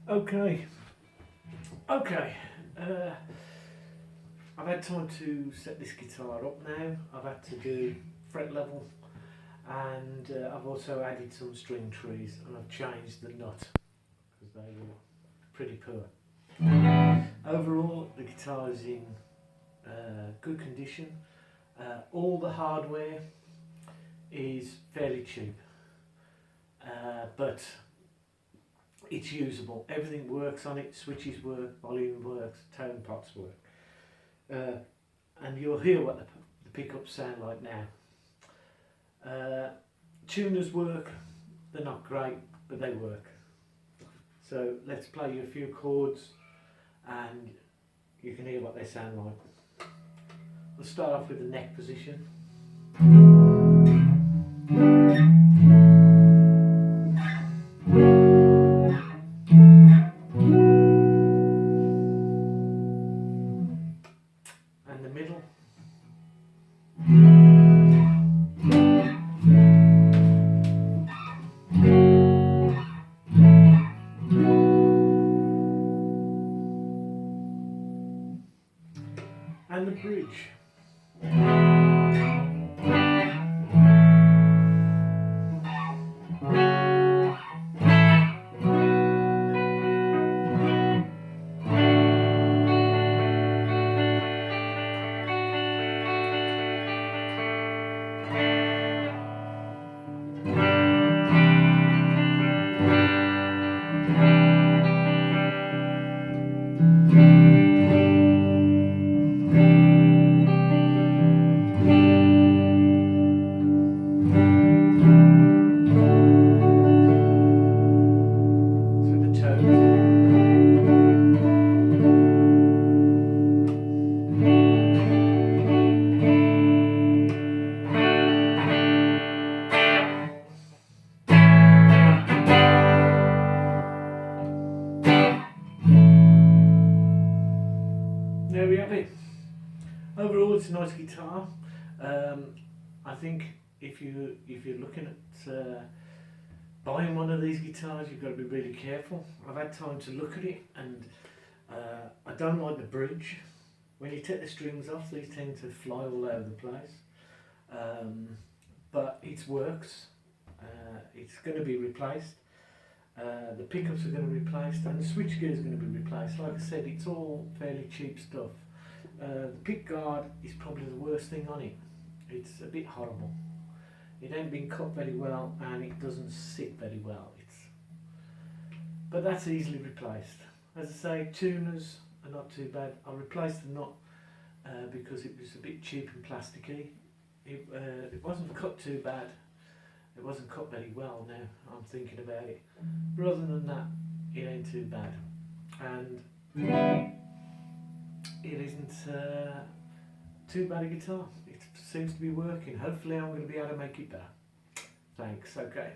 Okay, okay. Uh, I've had time to set this guitar up now. I've had to do fret level, and I've also added some string trees, and I've changed the nut because they were pretty poor. Overall, the guitar is in good condition. All the hardware is fairly cheap, but it's usable. Everything works on it. Switches work, volume works, tone pots work, and you'll hear what the pickups sound like now. Tuners work. They're not great, but they work. So let's play you a few chords, and you can hear what they sound like. We'll start off with the neck position. And the middle. And the bridge. There we have it. Overall, it's a nice guitar. I think if you're looking at buying one of these guitars, you've got to be really careful. I've had time to look at it, and I don't like the bridge. When you take the strings off, these tend to fly all over the place. But it works. It's going to be replaced. The pickups are going to be replaced, and the switchgear is going to be replaced. Like I said, it's all fairly cheap stuff. The pick guard is probably the worst thing on it. It's a bit horrible. It ain't been cut very well, and it doesn't sit very well. But that's easily replaced. As I say, tuners are not too bad. I replaced the nut because it was a bit cheap and plasticky. It wasn't cut too bad. It wasn't cut very well now, I'm thinking about it. But other than that, it ain't too bad. And it isn't too bad a guitar. It seems to be working. Hopefully I'm going to be able to make it better. Thanks, okay.